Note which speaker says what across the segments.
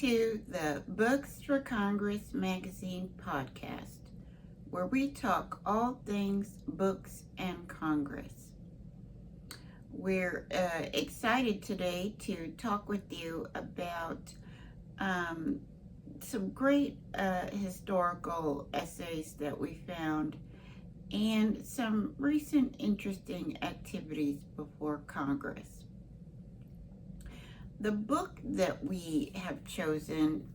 Speaker 1: to the Books for Congress magazine podcast, where we talk all things books and Congress. We're excited today to talk with you about some great historical essays that we found and some recent interesting activities before Congress. The book that we have chosen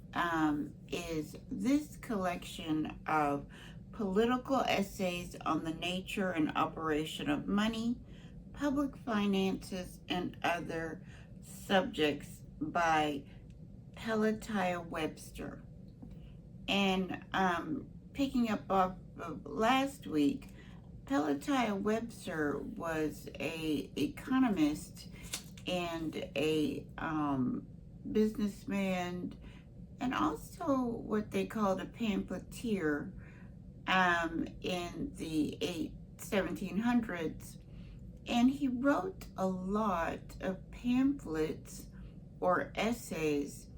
Speaker 1: is this collection of political essays on the nature and operation of money, public finances, and other subjects by Pelatiah Webster. And picking up off of last week, Pelatiah Webster was an economist and a businessman, and also what they called a pamphleteer in the 1700s. And he wrote a lot of pamphlets or essays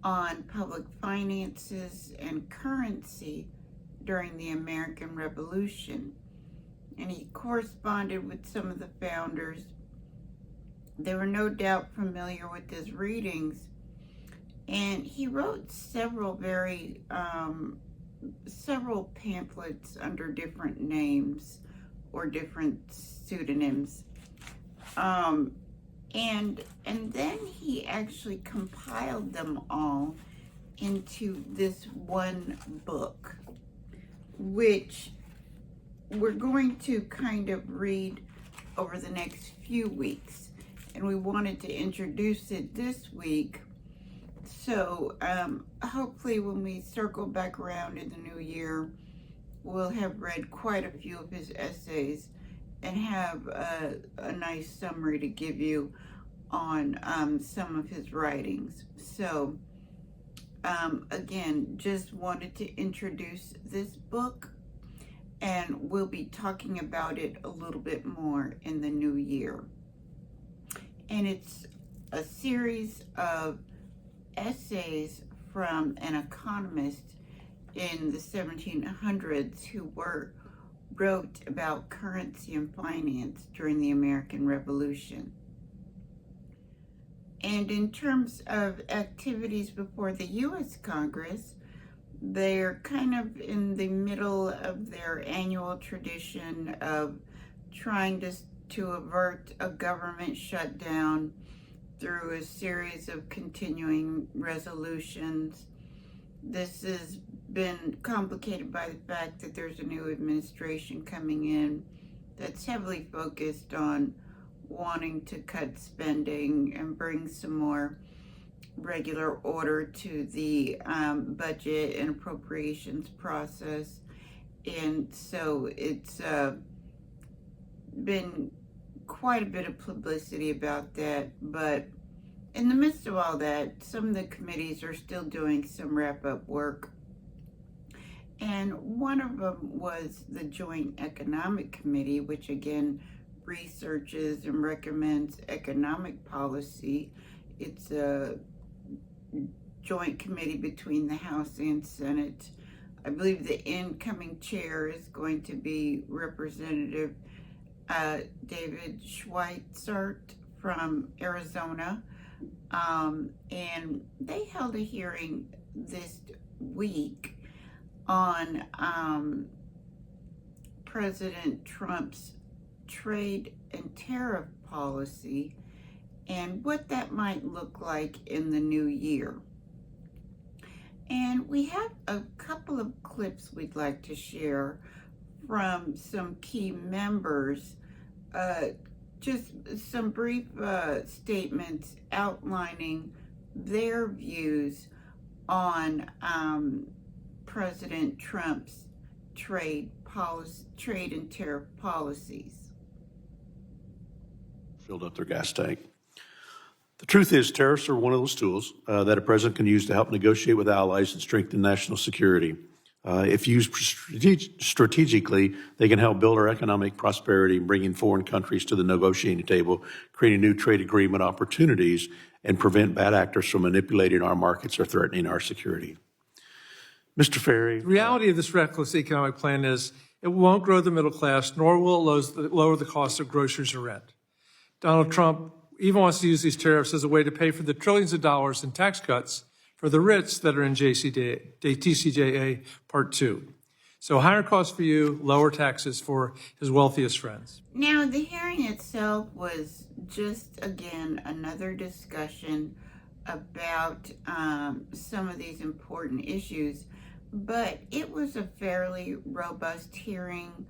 Speaker 1: on public finances and currency during the American Revolution. And he corresponded with some of the founders. They were no doubt familiar with his readings, and he wrote several pamphlets under different names or different pseudonyms, and then he actually compiled them all into this one book, which we're going to kind of read over the next few weeks. And we wanted to introduce it this week. So hopefully when we circle back around in the new year, we'll have read quite a few of his essays and have a nice summary to give you on some of his writings. So again, just wanted to introduce this book, and we'll be talking about it a little bit more in the new year. And it's a series of essays from an economist in the 1700s who wrote about currency and finance during the American Revolution. And in terms of activities before the U.S. Congress, they're kind of in the middle of their annual tradition of trying to avert a government shutdown through a series of continuing resolutions. This has been complicated by the fact that there's a new administration coming in that's heavily focused on wanting to cut spending and bring some more regular order to the budget and appropriations process. And so it's been quite a bit of publicity about that, but in the midst of all that, some of the committees are still doing some wrap-up work, and one of them was the Joint Economic Committee, which again researches and recommends economic policy. It's a joint committee between the House and Senate. I believe the incoming chair is going to be Representative David Schweitzer from Arizona, and they held a hearing this week on President Trump's trade and tariff policy and what that might look like in the new year. And we have a couple of clips we'd like to share from some key members, just some brief statements outlining their views on President Trump's trade and tariff policies.
Speaker 2: Filled up their gas tank. The truth is, tariffs are one of those tools that a president can use to help negotiate with allies and strengthen national security. If used strategically, they can help build our economic prosperity, bringing foreign countries to the negotiating table, creating new trade agreement opportunities, and prevent bad actors from manipulating our markets or threatening our security. Mr. Ferry.
Speaker 3: The reality of this reckless economic plan is it won't grow the middle class, nor will it lower the cost of groceries or rent. Donald Trump even wants to use these tariffs as a way to pay for the trillions of dollars in tax cuts for the rich that are in TCJA Part 2. So higher costs for you, lower taxes for his wealthiest friends.
Speaker 1: Now, the hearing itself was just, again, another discussion about some of these important issues, but it was a fairly robust hearing.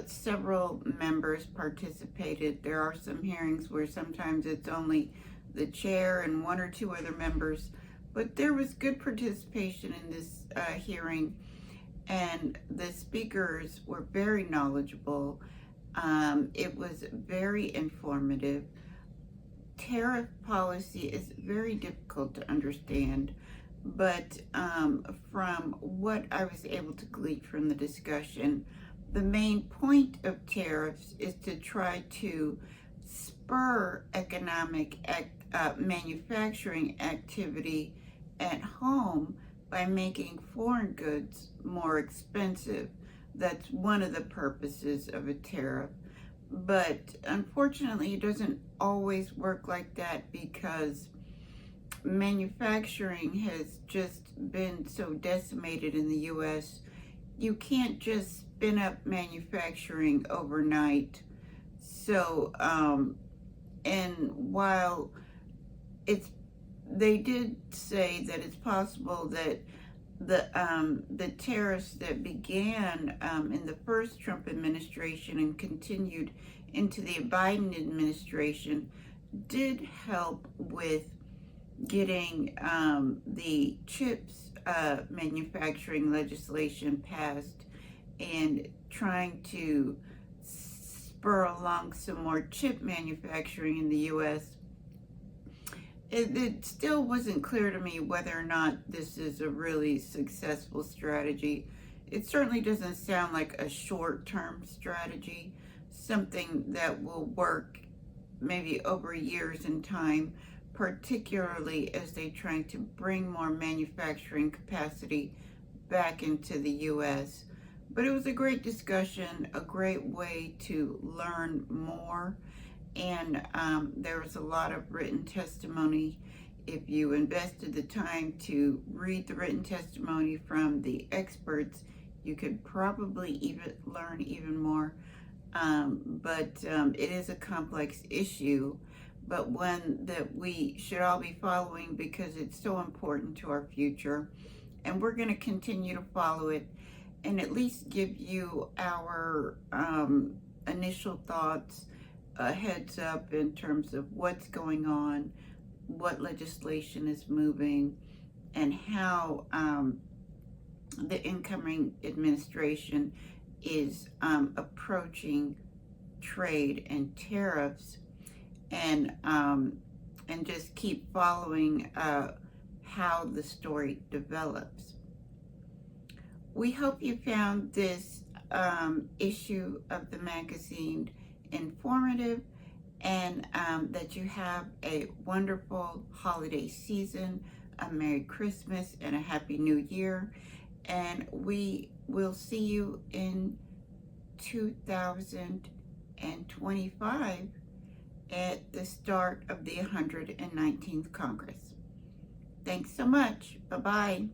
Speaker 1: Several members participated. There are some hearings where sometimes it's only the chair and one or two other members, but there was good participation in this hearing, and the speakers were very knowledgeable. It was very informative. Tariff policy is very difficult to understand, but from what I was able to glean from the discussion, the main point of tariffs is to try to spur economic manufacturing activity at home by making foreign goods more expensive. That's one of the purposes of a tariff. But unfortunately, it doesn't always work like that because manufacturing has just been so decimated in the U.S. You can't just spin up manufacturing overnight. So, and while they did say that it's possible that the tariffs that began in the first Trump administration and continued into the Biden administration did help with getting the chips manufacturing legislation passed and trying to spur along some more chip manufacturing in the U.S. It still wasn't clear to me whether or not this is a really successful strategy. It certainly doesn't sound like a short-term strategy, something that will work maybe over years in time, particularly as they're trying to bring more manufacturing capacity back into the U.S. But it was a great discussion, a great way to learn more. And there was a lot of written testimony. If you invested the time to read the written testimony from the experts, you could probably even learn even more. But it is a complex issue, but one that we should all be following because it's so important to our future. And we're going to continue to follow it and at least give you our initial thoughts, a heads up in terms of what's going on, what legislation is moving, and how the incoming administration is approaching trade and tariffs, and just keep following how the story develops. We hope you found this issue of the magazine informative, and that you have a wonderful holiday season, a Merry Christmas, and a Happy New Year. And we will see you in 2025 at the start of the 119th Congress. Thanks so much. Bye-bye.